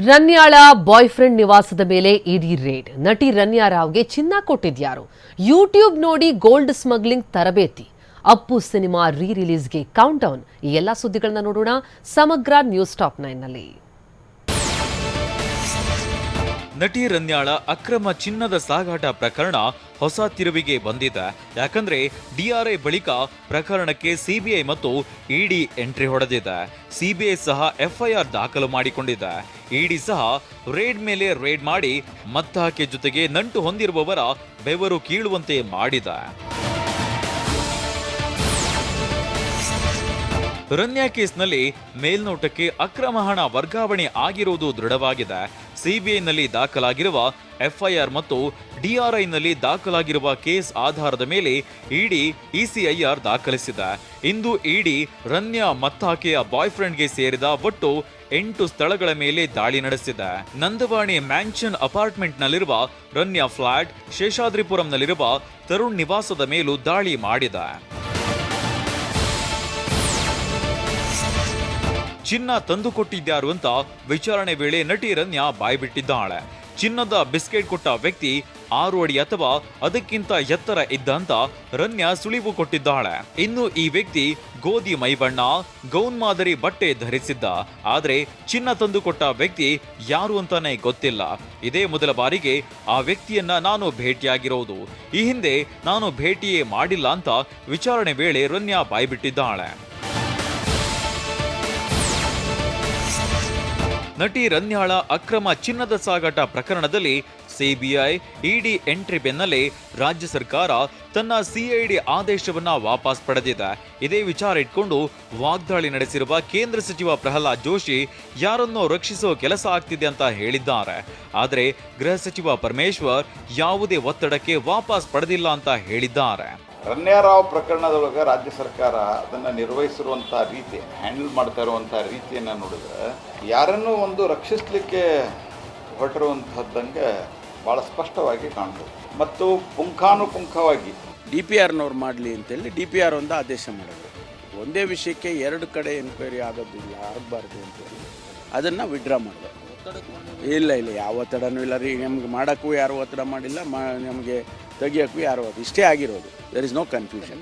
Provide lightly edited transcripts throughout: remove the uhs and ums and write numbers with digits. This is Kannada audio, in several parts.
ರನ್ಯಾಳ ಬಾಯ್ ಫ್ರೆಂಡ್ ನಿವಾಸದ ಮೇಲೆ ಇಡಿ ರೇಡ್. ನಟಿ ರನ್ಯಾ ರಾವ್ಗೆ ಚಿನ್ನ ಕೊಟ್ಟಿದ್ಯಾರು? ಯೂಟ್ಯೂಬ್ ನೋಡಿ ಗೋಲ್ಡ್ ಸ್ಮಗ್ಲಿಂಗ್ ತರಬೇತಿ. ಅಪ್ಪು ಸಿನಿಮಾ ರೀ ರಿಲೀಸ್ಗೆ ಕೌಂಟ್ ಡೌನ್. ಈ ಎಲ್ಲ ಸುದ್ದಿಗಳನ್ನ ನೋಡೋಣ ಸಮಗ್ರ ನ್ಯೂಸ್ ಟಾಪ್ 9 ನಲ್ಲಿ. ನಟಿ ರನ್ಯಾಳ ಅಕ್ರಮ ಚಿನ್ನದ ಸಾಗಾಟ ಪ್ರಕರಣ ಹೊಸ ತಿರುವಿಗೆ ಬಂದಿದೆ. ಯಾಕಂದ್ರೆ ಡಿಆರ್ಐ ಬಳಿಕ ಪ್ರಕರಣಕ್ಕೆ ಸಿಬಿಐ ಮತ್ತು ಇಡಿ ಎಂಟ್ರಿ ಹೊಡೆದಿದೆ. ಸಿಬಿಐ ಸಹ ಎಫ್ಐಆರ್ ದಾಖಲು ಮಾಡಿಕೊಂಡಿದೆ. ಇಡಿ ಸಹ ರೇಡ್ ಮೇಲೆ ರೇಡ್ ಮಾಡಿ ಮತ್ತಹಾಕೆ ಜೊತೆಗೆ ನಂಟು ಹೊಂದಿರುವವರ ಬೆವರು ಕೀಳುವಂತೆ ಮಾಡಿದೆ. ರನ್ಯಾ ಕೇಸ್ನಲ್ಲಿ ಮೇಲ್ನೋಟಕ್ಕೆ ಅಕ್ರಮ ಹಣ ವರ್ಗಾವಣೆ ಆಗಿರುವುದು ದೃಢವಾಗಿದೆ. ಸಿಬಿಐನಲ್ಲಿ ದಾಖಲಾಗಿರುವ ಎಫ್ಐಆರ್ ಮತ್ತು ಡಿಆರ್ಐನಲ್ಲಿ ದಾಖಲಾಗಿರುವ ಕೇಸ್ ಆಧಾರದ ಮೇಲೆ ಇಡಿ ಇಸಿಐಆರ್ ದಾಖಲಿಸಿದೆ. ಇಂದು ಇಡಿ ರನ್ಯಾ ಮತ್ತಾಕೆಯ ಬಾಯ್ ಫ್ರೆಂಡ್ಗೆ ಸೇರಿದ ಒಟ್ಟು 8 ಸ್ಥಳಗಳ ಮೇಲೆ ದಾಳಿ ನಡೆಸಿದೆ. ನಂದವಾಣಿ ಮ್ಯಾನ್ಷನ್ ಅಪಾರ್ಟ್ಮೆಂಟ್ನಲ್ಲಿರುವ ರನ್ಯಾ ಫ್ಲಾಟ್, ಶೇಷಾದ್ರಿಪುರಂನಲ್ಲಿರುವ ತರುಣ್ ನಿವಾಸದ ಮೇಲೂ ದಾಳಿ ಮಾಡಿದೆ. ಚಿನ್ನ ತಂದುಕೊಟ್ಟಿದ್ಯಾರು ಅಂತ ವಿಚಾರಣೆ ವೇಳೆ ನಟಿ ರನ್ಯಾ ಬಾಯ್ಬಿಟ್ಟಿದ್ದಾಳೆ. ಚಿನ್ನದ ಬಿಸ್ಕೆಟ್ ಕೊಟ್ಟ ವ್ಯಕ್ತಿ 6 ಅಡಿ ಅಥವಾ ಅದಕ್ಕಿಂತ ಎತ್ತರ ಇದ್ದ ಅಂತ ರನ್ಯಾ ಸುಳಿವು ಕೊಟ್ಟಿದ್ದಾಳೆ. ಇನ್ನು ಈ ವ್ಯಕ್ತಿ ಗೋಧಿ ಮೈಬಣ್ಣ, ಗೌನ್ ಮಾದರಿ ಬಟ್ಟೆ ಧರಿಸಿದ್ದ. ಆದ್ರೆ ಚಿನ್ನ ತಂದುಕೊಟ್ಟ ವ್ಯಕ್ತಿ ಯಾರು ಅಂತಾನೆ ಗೊತ್ತಿಲ್ಲ. ಇದೇ ಮೊದಲ ಬಾರಿಗೆ ಆ ವ್ಯಕ್ತಿಯನ್ನ ನಾನು ಭೇಟಿಯಾಗಿರೋದು. ಈ ಹಿಂದೆ ನಾನು ಭೇಟಿಯೇ ಮಾಡಿಲ್ಲ ಅಂತ ವಿಚಾರಣೆ ವೇಳೆ ರನ್ಯಾ ಬಾಯ್ಬಿಟ್ಟಿದ್ದಾಳೆ. ನಟಿ ರನ್ಯಾಳ ಅಕ್ರಮ ಚಿನ್ನದ ಸಾಗಾಟ ಪ್ರಕರಣದಲ್ಲಿ ಸಿಬಿಐ, ಇಡಿ ಎಂಟ್ರಿ ಬೆನ್ನಲ್ಲೇ ರಾಜ್ಯ ಸರ್ಕಾರ ತನ್ನ ಸಿಐಡಿ ಆದೇಶವನ್ನ ವಾಪಸ್ ಪಡೆದಿದೆ. ಇದೇ ವಿಚಾರ ಇಟ್ಕೊಂಡು ವಾಗ್ದಾಳಿ ನಡೆಸಿರುವ ಕೇಂದ್ರ ಸಚಿವ ಪ್ರಹ್ಲಾದ್ ಜೋಶಿ ಯಾರನ್ನೋ ರಕ್ಷಿಸೋ ಕೆಲಸ ಆಗ್ತಿದೆ ಅಂತ ಹೇಳಿದ್ದಾರೆ. ಆದರೆ ಗೃಹ ಸಚಿವ ಪರಮೇಶ್ವರ್ ಯಾವುದೇ ಒತ್ತಡಕ್ಕೆ ವಾಪಸ್ ಪಡೆದಿಲ್ಲ ಅಂತ ಹೇಳಿದ್ದಾರೆ. ರನ್ಯಾರಾವ್ ಪ್ರಕರಣದೊಳಗೆ ರಾಜ್ಯ ಸರ್ಕಾರ ಅದನ್ನು ನಿರ್ವಹಿಸಿರುವಂಥ ರೀತಿ, ಹ್ಯಾಂಡಲ್ ಮಾಡ್ತಾ ಇರುವಂಥ ರೀತಿಯನ್ನು ನೋಡಿದ್ರೆ ಯಾರನ್ನೂ ರಕ್ಷಿಸಲಿಕ್ಕೆ ಹೊರಟಿರುವಂಥದ್ದಂಗೆ ಭಾಳ ಸ್ಪಷ್ಟವಾಗಿ ಕಾಣ್ತದೆ. ಮತ್ತು ಪುಂಖಾನುಪುಂಖವಾಗಿ DPRನವ್ರು ಮಾಡಲಿ ಅಂತೇಳಿ DPR ಒಂದು ಆದೇಶ ಮಾಡಿದ್ರು. ಒಂದೇ ವಿಷಯಕ್ಕೆ 2 ಕಡೆ ಎನ್ಕ್ವೈರಿ ಆಗೋದಿಲ್ಲ, ಆಗಬಾರ್ದು ಅಂತೇಳಿ ಅದನ್ನು ವಿಡ್ರಾ ಮಾಡಿದ್ರು. ಇಲ್ಲ ಯಾವ ಒತ್ತಡನೂ ಇಲ್ಲ ರೀ, ನಮ್ಗೆ ಮಾಡೋಕ್ಕೂ ಯಾರು ಒತ್ತಡ ಮಾಡಿಲ್ಲ, ನಮಗೆ ತೆಗಿಯೋಕ್ಕೂ ಯಾರು ಇಷ್ಟೇ ಆಗಿರೋದು. There is no confusion.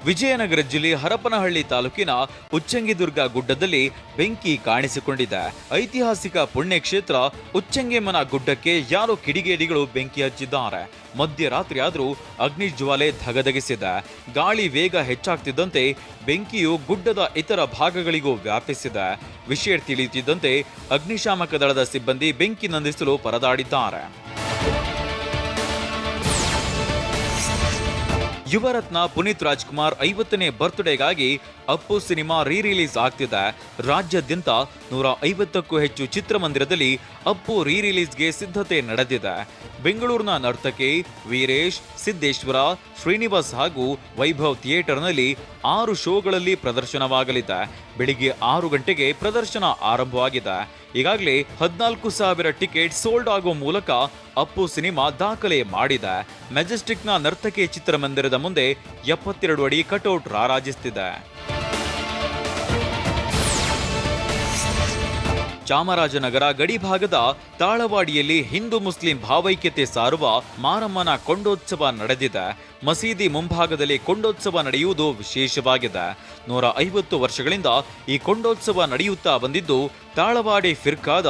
Vijayanagara ಜಿಲ್ಲೆ ಹರಪನಹಳ್ಳಿ ತಾಲೂಕಿನ ಉಚ್ಚಂಗಿದುರ್ಗ ಗುಡ್ಡದಲ್ಲಿ ಬೆಂಕಿ ಕಾಣಿಸಿಕೊಂಡಿದೆ. ಐತಿಹಾಸಿಕ ಪುಣ್ಯಕ್ಷೇತ್ರ ಉಚ್ಚಂಗಿಯಮ್ಮನ ಗುಡ್ಡಕ್ಕೆ ಯಾರೋ ಕಿಡಿಗೇಡಿಗಳು ಬೆಂಕಿ ಹಚ್ಚಿದ್ದಾರೆ. ಮಧ್ಯರಾತ್ರಿ ಆದರೂ ಅಗ್ನಿಜ್ವಾಲೆ ಧಗಧಗಿಸಿದೆ. ಗಾಳಿ ವೇಗ ಹೆಚ್ಚಾಗ್ತಿದ್ದಂತೆ ಬೆಂಕಿಯು ಗುಡ್ಡದ ಇತರ ಭಾಗಗಳಿಗೂ ವ್ಯಾಪಿಸಿದೆ. ವಿಷಯ ತಿಳಿಯುತ್ತಿದ್ದಂತೆ ಅಗ್ನಿಶಾಮಕ ದಳದ ಸಿಬ್ಬಂದಿ ಬೆಂಕಿ ನಂದಿಸಲು ಪರದಾಡಿದ್ದಾರೆ. ಯುವರತ್ನ ಪುನೀತ್ ರಾಜ್ಕುಮಾರ್ 50ನೇ ಬರ್ತ್ಡೇಗಾಗಿ ಅಪ್ಪು ಸಿನಿಮಾ ರೀ ರಿಲೀಸ್ ಆಗ್ತಿದೆ. ರಾಜ್ಯಾದ್ಯಂತ 150ಕ್ಕೂ ಹೆಚ್ಚು ಚಿತ್ರಮಂದಿರದಲ್ಲಿ ಅಪ್ಪು ರೀ ರಿಲೀಸ್ಗೆ ಸಿದ್ಧತೆ ನಡೆದಿದೆ. ಬೆಂಗಳೂರಿನ ನರ್ತಕಿ, ವೀರೇಶ್, ಸಿದ್ದೇಶ್ವರ, ಶ್ರೀನಿವಾಸ್ ಹಾಗೂ ವೈಭವ್ ಥಿಯೇಟರ್ನಲ್ಲಿ 6 ಶೋಗಳಲ್ಲಿ ಪ್ರದರ್ಶನವಾಗಲಿದೆ. ಬೆಳಿಗ್ಗೆ 6 ಗಂಟೆಗೆ ಪ್ರದರ್ಶನ ಆರಂಭವಾಗಿದೆ. ಈಗಾಗಲೇ 14,000 ಟಿಕೆಟ್ ಸೋಲ್ಡ್ ಆಗೋ ಮೂಲಕ ಅಪ್ಪು ಸಿನಿಮಾ ದಾಖಲೆ ಮಾಡಿದೆ. ಮೆಜೆಸ್ಟಿಕ್ನ ನರ್ತಕಿ ಚಿತ್ರಮಂದಿರದ ಮುಂದೆ 72 ಅಡಿ ಕಟೌಟ್ ರಾರಾಜಿಸುತ್ತಿದೆ. ಚಾಮರಾಜನಗರ ಗಡಿಭಾಗದ ತಾಳವಾಡಿಯಲ್ಲಿ ಹಿಂದೂ ಮುಸ್ಲಿಂ ಭಾವೈಕ್ಯತೆ ಸಾರುವ ಮಾರಮ್ಮನ ಕೊಂಡೋತ್ಸವ ನಡೆದಿದೆ. ಮಸೀದಿ ಮುಂಭಾಗದಲ್ಲಿ ಕೊಂಡೋತ್ಸವ ನಡೆಯುವುದು ವಿಶೇಷವಾಗಿದೆ. 150 ವರ್ಷಗಳಿಂದ ಈ ಕೊಂಡೋತ್ಸವ ನಡೆಯುತ್ತಾ ಬಂದಿದ್ದು ತಾಳವಾಡಿ ಫಿರ್ಕಾದ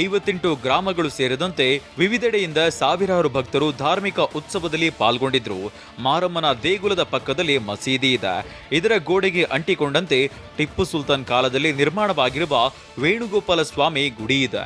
58 ಗ್ರಾಮಗಳು ಸೇರಿದಂತೆ ವಿವಿಧೆಡೆಯಿಂದ ಸಾವಿರಾರು ಭಕ್ತರು ಧಾರ್ಮಿಕ ಉತ್ಸವದಲ್ಲಿ ಪಾಲ್ಗೊಂಡಿದ್ರು. ಮಾರಮ್ಮನ ದೇಗುಲದ ಪಕ್ಕದಲ್ಲಿ ಮಸೀದಿ ಇದೆ. ಇದರ ಗೋಡೆಗೆ ಅಂಟಿಕೊಂಡಂತೆ ಟಿಪ್ಪು ಸುಲ್ತಾನ್ ಕಾಲದಲ್ಲಿ ನಿರ್ಮಾಣವಾಗಿರುವ ವೇಣುಗೋಪಾಲ ಸ್ವಾಮಿ ಗುಡಿ ಇದೆ.